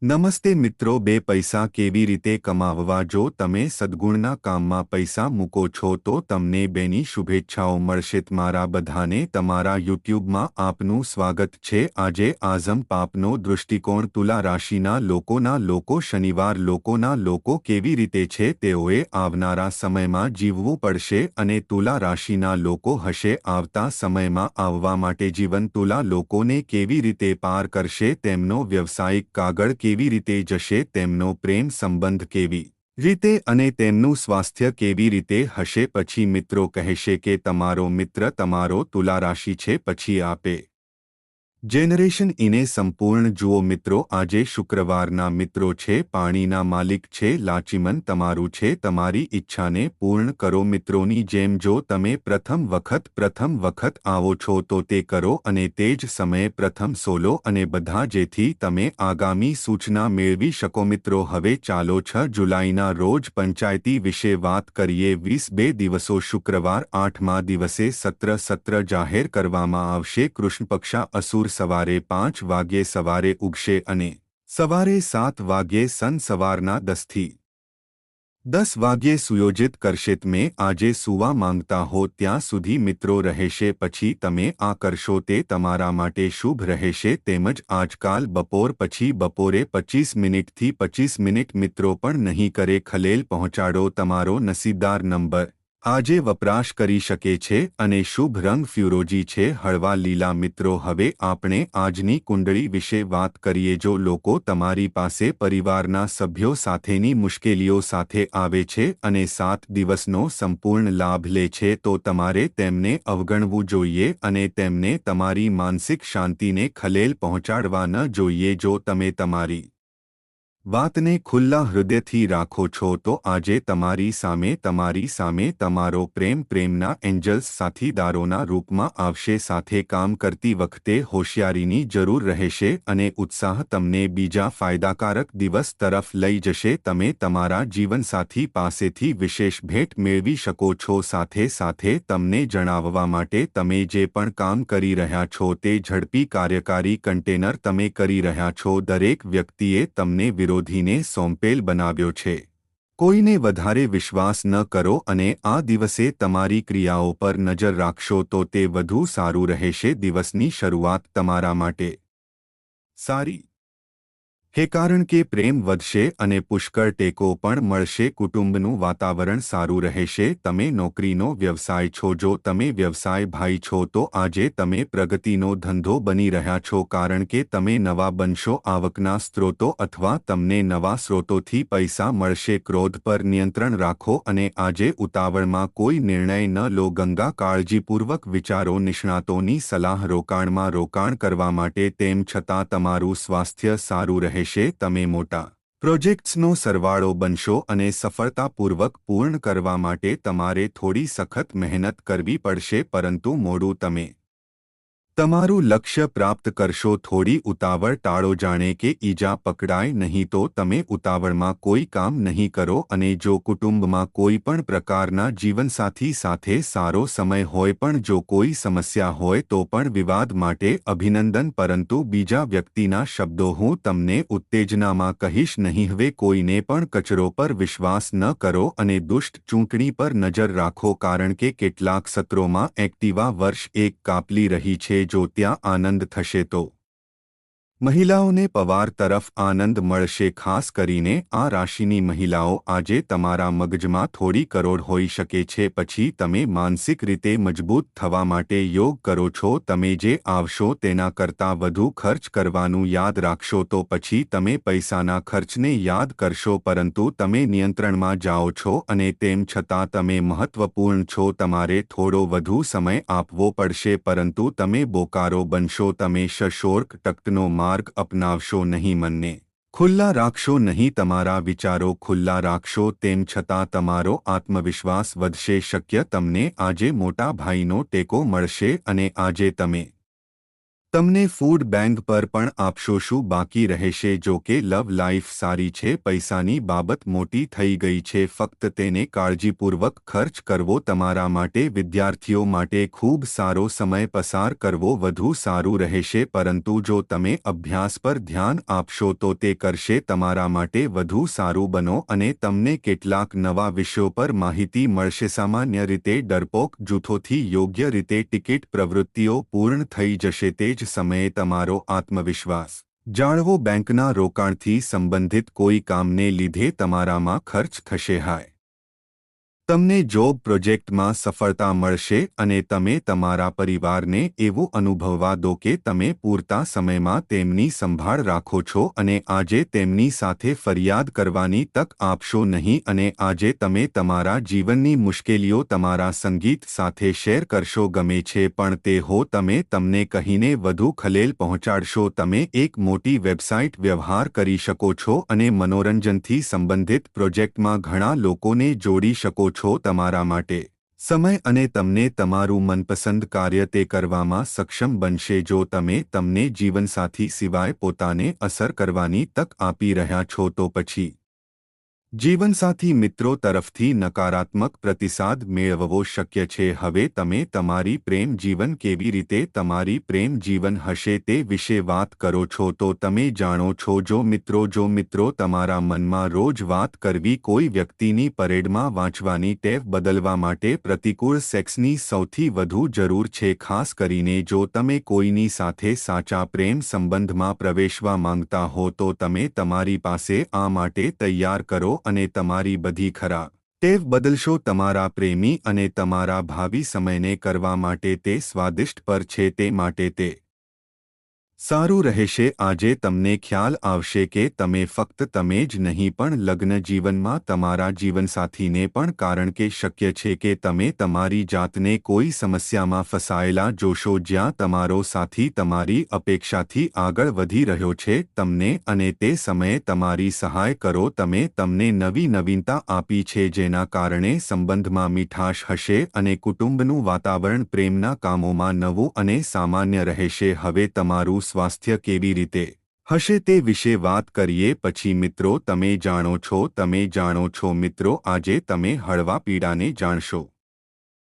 નમસ્તે મિત્રો, બે પૈસા કેવી રીતે કમાવવા? જો તમે સદ્ગુણના કામમાં પૈસા મૂકો છો તો તમને બેની શુભેચ્છાઓ મળશે. તમારા બધાને તમારા યુટ્યુબમાં આપનું સ્વાગત છે. આજે આઝમ પાપનો દૃષ્ટિકોણ તુલા રાશિના લોકો શનિવાર લોકો કેવી રીતે છે તેઓએ આવનારા સમયમાં જીવવું પડશે અને તુલા રાશિના લોકો હશે આવતા સમયમાં આવવા માટે જીવન. તુલા લોકોને કેવી રીતે પાર કરશે, તેમનો વ્યવસાયિક કાગળ કેવી રીતે જશે, તેમનો પ્રેમ સંબંધ કેવી રીતે અને તેમનું સ્વાસ્થ્ય કેવી રીતે હશે. પછી મિત્રો કહેશે કે તમારો મિત્ર તમારો તુલા રાશિ છે, પછી આપે જેનરેશન ઇને સંપૂર્ણ જુઓ. મિત્રો આજે શુક્રવારના મિત્રો છે, પાણીના માલિક છે, લાચીમન તમારું છે, તમારી ઈચ્છાને પૂર્ણ કરો. મિત્રોની જેમ જો તમે પ્રથમ વખત આવો છો તો તે કરો અને તે જ સમયે પ્રથમ સોલો અને બધા, જેથી તમે આગામી સૂચના મેળવી શકો. મિત્રો હવે ચાલો 6 જુલાઈના રોજ પંચાયતી વિશે વાત કરીએ. 22 દિવસો શુક્રવાર 8મા દિવસે સત્ર જાહેર કરવામાં આવશે. કૃષ્ણપક્ષા અસુર સવારે 5 વાગ્યે સવારે ઉગશે અને સવારે 7 વાગ્યે સવારના 10 થી 10 વાગ્યે સુયોજિત કરશે. તમે આજે સૂવા માંગતા હો ત્યાં સુધી મિત્રો રહેશે. પછી તમે આ કરશો તે તમારા માટે શુભ રહેશે. તેમજ આજકાલ બપોર પછી બપોરે 25 મિનિટથી 25 મિનિટ મિત્રો પણ નહીં કરે ખલેલ પહોંચાડો. તમારો નસીબદાર નંબર આજે વપરાશ કરી શકે છે અને શુભ રંગ ફ્યુરોજી છે, હળવા લીલા. મિત્રો હવે આપણે આજની કુંડળી વિશે વાત કરીએ. જો લોકો તમારી પાસે પરિવારના સભ્યો સાથેની મુશ્કેલીઓ સાથે આવે છે અને 7 દિવસનો સંપૂર્ણ લાભ લે છે તો તમારે તેમને અવગણવું જોઈએ અને તેમને તમારી માનસિક શાંતિને ખલેલ પહોંચાડવા ન જોઈએ. જો તમે તમારી વાતને ખુલ્લા હૃદયથી રાખો છો તો આજે તમારી સામે તમારો પ્રેમના એન્જલ્સ સાથીદારોના રૂપમાં આવશે. સાથે કામ કરતી વખતે હોશિયારીની જરૂર રહેશે અને ઉત્સાહ તમને બીજા ફાયદાકારક દિવસ તરફ લઈ જશે. તમે તમારા જીવનસાથી પાસેથી વિશેષ ભેટ મેળવી શકો છો. સાથે તમને જણાવવા માટે તમે જે પણ કામ કરી રહ્યા છો તે ઝડપી કાર્યકારી કન્ટેનર તમે કરી રહ્યા છો. દરેક વ્યક્તિએ તમને વિરોધીને સોંપેલ બનાવ્યો છે. કોઈને વધારે વિશ્વાસ ન કરો અને આ દિવસે તમારી ક્રિયાઓ પર નજર રાખશો તો તે વધુ સારું રહેશે. દિવસની શરૂઆત તમારા માટે સારી હે, કારણ કે પ્રેમ વધશે અને પુષ્કળ ટેકો પણ મળશે. કુટુંબનું વાતાવરણ સારું રહેશે. તમે નોકરીનો વ્યવસાય છો, જો તમે વ્યવસાય ભાઈ છો તો આજે તમે પ્રગતિનો ધંધો બની રહ્યા છો, કારણ કે તમે નવા બનશો. આવકના સ્ત્રોતો અથવા તમને નવા સ્ત્રોતોથી પૈસા મળશે. ક્રોધ પર નિયંત્રણ રાખો અને આજે ઉતાવળમાં કોઈ નિર્ણય ન લો. ગંગા કાળજીપૂર્વક વિચારો. નિષ્ણાતોની સલાહ રોકાણમાં રોકાણ કરવા માટે. તેમ છતાં તમારું સ્વાસ્થ્ય સારું રહે. તમે મોટા પ્રોજેક્ટ્સનો સરવાળો બનશો અને સફળતાપૂર્વક પૂર્ણ કરવા માટે તમારે થોડી સખત મહેનત કરવી પડશે, પરંતુ મોડું તમે તમારું લક્ષ્ય પ્રાપ્ત કરશો. થોડી ઉતાવળ ટાળો, જાણે કે ઈજા પકડાય નહીં તો તમે ઉતાવળમાં કોઈ કામ નહીં કરો. અને જો કુટુંબમાં કોઈ પણ પ્રકારના જીવનસાથી સાથે સારો સમય હોય પણ જો કોઈ સમસ્યા હોય તો પણ વિવાદ માટે અભિનંદન, પરંતુ બીજા વ્યક્તિના શબ્દો હું તમને ઉત્તેજનામાં કહીશ નહીં. હવે કોઈને પણ કચરો પર વિશ્વાસ ન કરો અને દુષ્ટ ચૂંટણી પર નજર રાખો, કારણ કે કેટલાક સત્રોમાં એક્ટિવા વર્ષ 1 કાપલી રહી છે. જો ત્યાં આનંદ થશે તો મહિલાઓને પવાર તરફ આનંદ મળશે. ખાસ કરીને આ રાશિની મહિલાઓ આજે તમારા મગજમાં થોડી કરોડ હોઈ શકે છે. પછી તમે માનસિક રીતે મજબૂત થવા માટે યોગ કરો છો. તમે જે આવશો તેના કરતાં વધુ ખર્ચ કરવાનું યાદ રાખશો તો પછી તમે પૈસાના ખર્ચને યાદ કરશો, પરંતુ તમે નિયંત્રણમાં જાઓ છો અને તેમ છતાં તમે મહત્વપૂર્ણ છો. તમારે થોડો વધુ સમય આપવો પડશે, પરંતુ તમે બોકારો બનશો. તમે શોર્ટ કટનો માર્ગ અપનાવશો નહીં. મનને ખુલ્લા રાખશો નહીં, તમારા વિચારો ખુલ્લા રાખશો. તેમ છતાં તમારો આત્મવિશ્વાસ વધશે. શક્ય તમને આજે મોટા ભાઈનો ટેકો મળશે અને આજે તમે તમને ફૂડ બેંક પર પણ આપશો શું બાકી રહેશે? જો કે લવ લાઈફ સારી છે, પૈસાની બાબત મોટી થઈ ગઈ છે, ફક્ત તેને કાળજીપૂર્વક ખર્ચ કરવો તમારા માટે. વિદ્યાર્થીઓ માટે ખૂબ સારો સમય પસાર કરવો વધુ સારું રહેશે, પરંતુ જો તમે અભ્યાસ પર ધ્યાન આપશો તો તે કરશે તમારા માટે વધુ સારું. બનો અને તમને કેટલાક નવા વિષયો પર માહિતી મળશે. સામાન્ય રીતે ડરપોક જૂથોથી યોગ્ય રીતે ટિકિટ પ્રવૃત્તિઓ પૂર્ણ થઈ જશે. તે જ સમયે તમારો આત્મવિશ્વાસ જાળવો. બેંકના રોકાણથી સંબંધિત કોઈ કામને લીધે તમારામાં ખર્ચ થશે. હાય, તમને જોબ પ્રોજેક્ટમાં સફળતા મળશે અને તમે તમારા પરિવારને એવું અનુભવવા દો કે તમે પૂરતા સમયમાં તેમની સંભાળ રાખો છો અને આજે તેમની સાથે ફરિયાદ કરવાની તક આપશો નહીં. અને આજે તમે તમારા જીવનની મુશ્કેલીઓ તમારા સંગીત સાથે શેર કરશો. ગમે છે પણ તે હો તમે તમને કહીને વધુ ખલેલ પહોંચાડશો. તમે એક મોટી વેબસાઇટ વ્યવહાર કરી શકો છો અને મનોરંજનથી સંબંધિત પ્રોજેક્ટમાં ઘણા લોકોને જોડી શકો છો. તમારા માટે સમય અને તમને તમારું મનપસંદ કાર્ય તે કરવામાં સક્ષમ બનશે. જો તમે તમને જીવનસાથી સિવાય પોતાને અસર કરવાની તક આપી રહ્યા છો તો પછી જીવનસાથી મિત્રો તરફથી નકારાત્મક પ્રતિસાદ મેળવવો શક્ય છે. હવે તમે તમારી પ્રેમ જીવન કેવી રીતે તમારી પ્રેમ જીવન હશે તે વિશે વાત કરો છો તો તમે જાણો છો. જો મિત્રો તમારા મનમાં રોજ વાત કરવી, કોઈ વ્યક્તિની પરેડમાં વાંચવાની ટેવ બદલવા માટે પ્રતિકૂળ સેક્સની સૌથી વધુ જરૂર છે. ખાસ કરીને જો તમે કોઈની સાથે સાચા પ્રેમ સંબંધમાં પ્રવેશવા માંગતા હો તો તમે તમારી પાસે આ માટે તૈયાર કરો અને તમારી બધી ખરાબ ટેવ બદલશો. તમારા પ્રેમી અને તમારા ભાવિ સમયને કરવા માટે તે સ્વાદિષ્ટ પર છે, તે માટે તે સારું રહેશે. આજે તમને ખ્યાલ આવશે કે તમે ફક્ત તમે જ નહીં પણ લગ્ન જીવનમાં તમારા જીવનસાથીને પણ, કારણ કે શક્ય છે કે તમે તમારી જાતને કોઈ સમસ્યામાં ફસાયેલા જોશો જ્યાં તમારો સાથી તમારી અપેક્ષાથી આગળ વધી રહ્યો છે તમને, અને તે સમયે તમારી સહાય કરો. તમે તમને નવી નવીનતા આપી છે જેના કારણે સંબંધમાં મીઠાશ હશે અને કુટુંબનું વાતાવરણ પ્રેમના કામોમાં નવું અને સામાન્ય રહેશે. હવે તમારું સ્વાસ્થ્ય કેવી રીતે હશે તે વિશે વાત કરીએ પછી મિત્રો તમે જાણો છો મિત્રો આજે તમે હળવા પીડાને જાણશો.